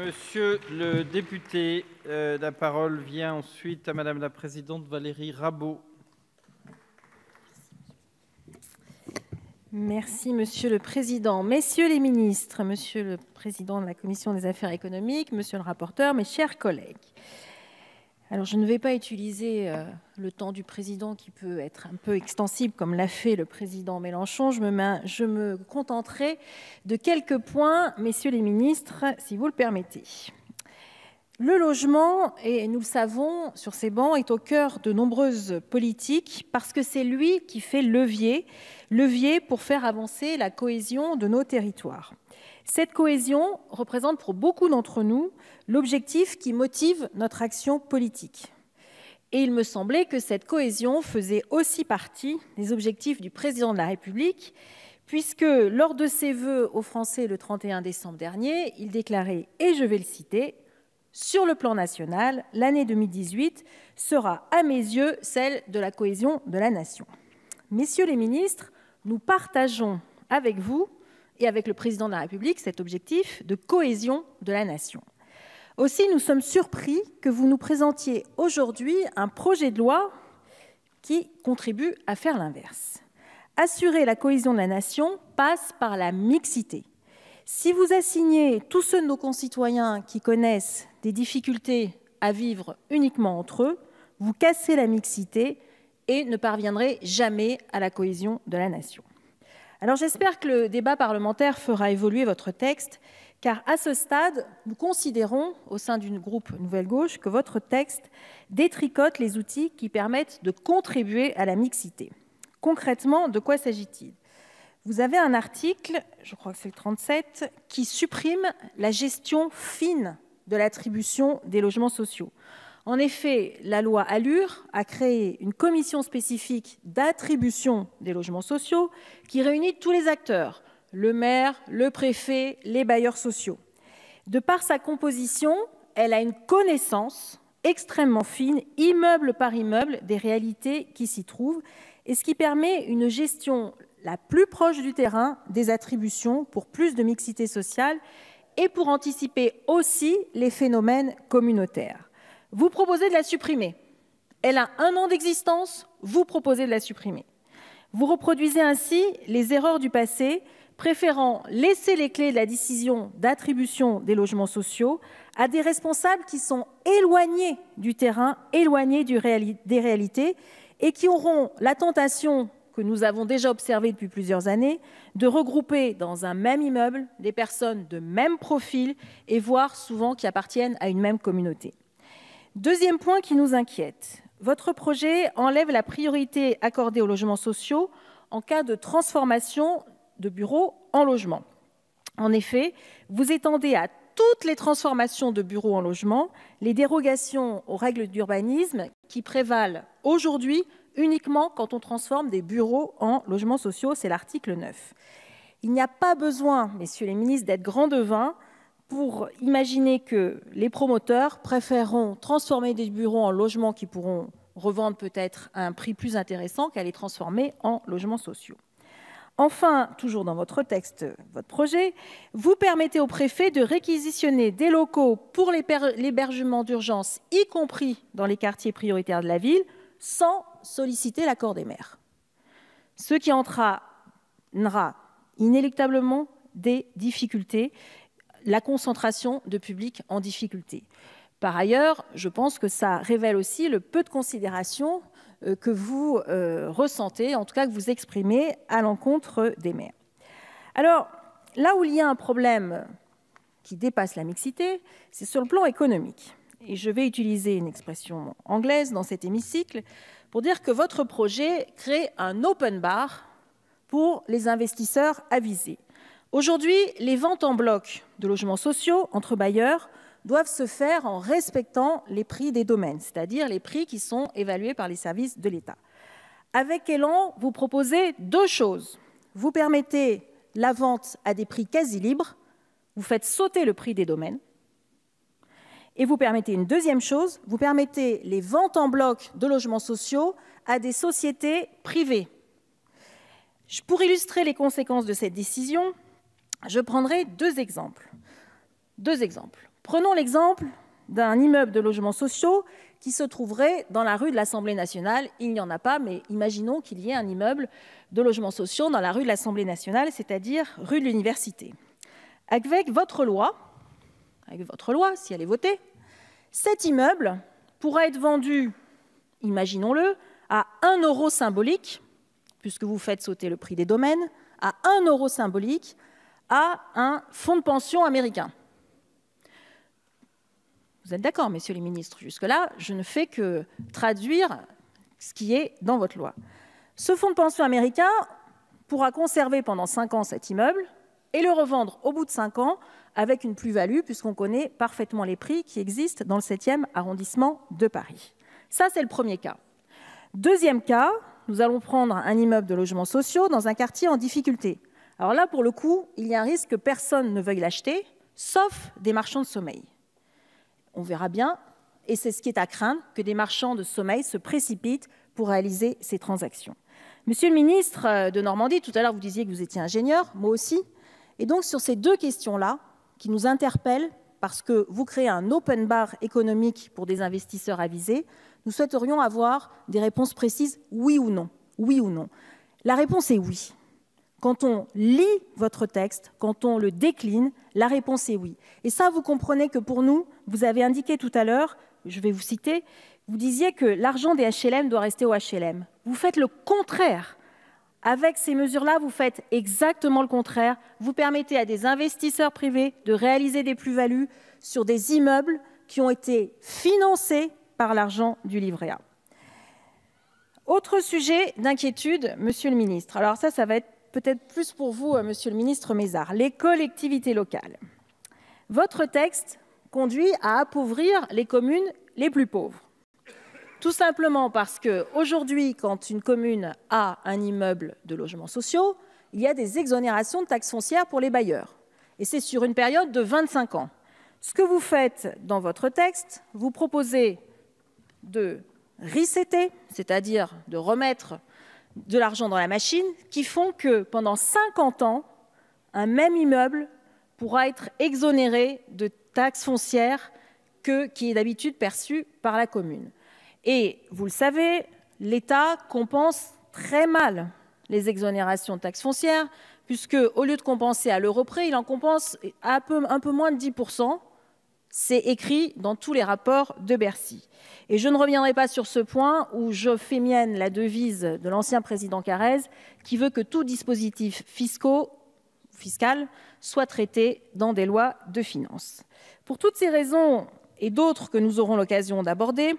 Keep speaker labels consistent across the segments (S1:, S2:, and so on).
S1: Monsieur le député, la parole vient ensuite à Madame la présidente Valérie Rabault.
S2: Merci, Monsieur le Président. Messieurs les ministres, Monsieur le Président de la Commission des affaires économiques, Monsieur le rapporteur, mes chers collègues. Alors, je ne vais pas utiliser le temps du Président qui peut être un peu extensible, comme l'a fait le Président Mélenchon. Je me contenterai de quelques points, messieurs les ministres, si vous le permettez. Le logement, et nous le savons sur ces bancs, est au cœur de nombreuses politiques parce que c'est lui qui fait levier pour faire avancer la cohésion de nos territoires. Cette cohésion représente pour beaucoup d'entre nous l'objectif qui motive notre action politique. Et il me semblait que cette cohésion faisait aussi partie des objectifs du président de la République, puisque lors de ses vœux aux Français le 31 décembre dernier, il déclarait, et je vais le citer, « Sur le plan national, l'année 2018 sera à mes yeux celle de la cohésion de la nation ». Messieurs les ministres, nous partageons avec vous et avec le président de la République cet objectif de cohésion de la nation. Aussi, nous sommes surpris que vous nous présentiez aujourd'hui un projet de loi qui contribue à faire l'inverse. Assurer la cohésion de la nation passe par la mixité. Si vous assignez tous ceux de nos concitoyens qui connaissent des difficultés à vivre uniquement entre eux, vous cassez la mixité et ne parviendrez jamais à la cohésion de la nation. Alors j'espère que le débat parlementaire fera évoluer votre texte, car à ce stade, nous considérons, au sein du groupe Nouvelle Gauche, que votre texte détricote les outils qui permettent de contribuer à la mixité. Concrètement, de quoi s'agit-il ? Vous avez un article, je crois que c'est le 37, qui supprime la gestion fine de l'attribution des logements sociaux. En effet, la loi ALUR a créé une commission spécifique d'attribution des logements sociaux qui réunit tous les acteurs, le maire, le préfet, les bailleurs sociaux. De par sa composition, elle a une connaissance extrêmement fine, immeuble par immeuble, des réalités qui s'y trouvent, et ce qui permet une gestion la plus proche du terrain des attributions pour plus de mixité sociale et pour anticiper aussi les phénomènes communautaires. Vous proposez de la supprimer. Elle a 1 an d'existence, vous proposez de la supprimer. Vous reproduisez ainsi les erreurs du passé, préférant laisser les clés de la décision d'attribution des logements sociaux à des responsables qui sont éloignés du terrain, éloignés des réalités et qui auront la tentation que nous avons déjà observée depuis plusieurs années, de regrouper dans un même immeuble des personnes de même profil et voire souvent qui appartiennent à une même communauté. Deuxième point qui nous inquiète, votre projet enlève la priorité accordée aux logements sociaux en cas de transformation de bureaux en logements. En effet, vous étendez à toutes les transformations de bureaux en logements les dérogations aux règles d'urbanisme qui prévalent aujourd'hui uniquement quand on transforme des bureaux en logements sociaux, c'est l'article 9. Il n'y a pas besoin, messieurs les ministres, d'être grands devins pour imaginer que les promoteurs préféreront transformer des bureaux en logements qui pourront revendre peut-être à un prix plus intéressant qu'à les transformer en logements sociaux. Enfin, toujours dans votre texte, votre projet, vous permettez au préfet de réquisitionner des locaux pour l'hébergement d'urgence, y compris dans les quartiers prioritaires de la ville, sans solliciter l'accord des maires. Ce qui entraînera inéluctablement des difficultés, la concentration de public en difficulté. Par ailleurs, je pense que ça révèle aussi le peu de considération que vous ressentez, en tout cas que vous exprimez à l'encontre des maires. Alors, là où il y a un problème qui dépasse la mixité, c'est sur le plan économique. Et je vais utiliser une expression anglaise dans cet hémicycle pour dire que votre projet crée un open bar pour les investisseurs avisés. Aujourd'hui, les ventes en bloc de logements sociaux entre bailleurs doivent se faire en respectant les prix des domaines, c'est-à-dire les prix qui sont évalués par les services de l'État. Avec Elan, vous proposez 2 choses. Vous permettez la vente à des prix quasi libres, vous faites sauter le prix des domaines, et vous permettez une deuxième chose, vous permettez les ventes en bloc de logements sociaux à des sociétés privées. Pour illustrer les conséquences de cette décision, je prendrai 2 exemples. Deux exemples. Prenons l'exemple d'un immeuble de logements sociaux qui se trouverait dans la rue de l'Assemblée nationale. Il n'y en a pas, mais imaginons qu'il y ait un immeuble de logements sociaux dans la rue de l'Assemblée nationale, c'est-à-dire rue de l'Université. Avec votre loi, si elle est votée, cet immeuble pourra être vendu, imaginons-le, à 1 euro symbolique, puisque vous faites sauter le prix des domaines, à 1 euro symbolique à un fonds de pension américain. Vous êtes d'accord, messieurs les ministres? Jusque-là, je ne fais que traduire ce qui est dans votre loi. Ce fonds de pension américain pourra conserver pendant 5 ans cet immeuble et le revendre au bout de 5 ans avec une plus-value, puisqu'on connaît parfaitement les prix qui existent dans le 7e arrondissement de Paris. Ça, c'est le premier cas. Deuxième cas, nous allons prendre un immeuble de logements sociaux dans un quartier en difficulté. Alors là, pour le coup, il y a un risque que personne ne veuille l'acheter, sauf des marchands de sommeil. On verra bien, et c'est ce qui est à craindre, que des marchands de sommeil se précipitent pour réaliser ces transactions. Monsieur le ministre de Normandie, tout à l'heure, vous disiez que vous étiez ingénieur, moi aussi. Et donc, sur ces deux questions-là, qui nous interpellent, parce que vous créez un open bar économique pour des investisseurs avisés, nous souhaiterions avoir des réponses précises, oui ou non. Oui ou non. La réponse est oui. Quand on lit votre texte, quand on le décline, la réponse est oui. Et ça, vous comprenez que pour nous, vous avez indiqué tout à l'heure, je vais vous citer, vous disiez que l'argent des HLM doit rester au HLM. Vous faites le contraire. Avec ces mesures-là, vous faites exactement le contraire. Vous permettez à des investisseurs privés de réaliser des plus-values sur des immeubles qui ont été financés par l'argent du livret A. Autre sujet d'inquiétude, monsieur le ministre. Alors ça va être peut-être plus pour vous, monsieur le ministre Mézard, les collectivités locales. Votre texte conduit à appauvrir les communes les plus pauvres. Tout simplement parce qu'aujourd'hui, quand une commune a un immeuble de logements sociaux, il y a des exonérations de taxes foncières pour les bailleurs. Et c'est sur une période de 25 ans. Ce que vous faites dans votre texte, vous proposez de resetter, c'est-à-dire de remettre de l'argent dans la machine, qui font que pendant 50 ans, un même immeuble pourra être exonéré de taxes foncières qui est d'habitude perçue par la commune. Et vous le savez, l'État compense très mal les exonérations de taxes foncières, puisque au lieu de compenser à l'euro près, il en compense un peu moins de 10%. C'est écrit dans tous les rapports de Bercy. Et je ne reviendrai pas sur ce point où je fais mienne la devise de l'ancien président Carrez qui veut que tout dispositif fiscal soit traité dans des lois de finances. Pour toutes ces raisons et d'autres que nous aurons l'occasion d'aborder,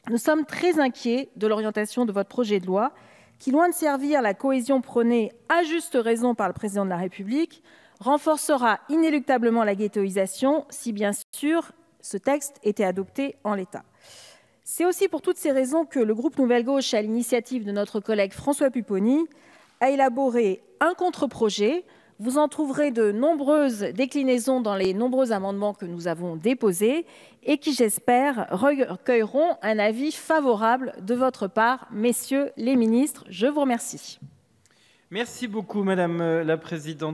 S2: nous sommes très inquiets de l'orientation de votre projet de loi qui, loin de servir la cohésion prônée à juste raison par le président de la République, renforcera inéluctablement la ghettoisation si, bien sûr, ce texte était adopté en l'état. C'est aussi pour toutes ces raisons que le groupe Nouvelle Gauche, à l'initiative de notre collègue François Pupponi, a élaboré un contre-projet. Vous en trouverez de nombreuses déclinaisons dans les nombreux amendements que nous avons déposés et qui, j'espère, recueilleront un avis favorable de votre part, messieurs les ministres. Je vous remercie.
S1: Merci beaucoup, Madame la Présidente.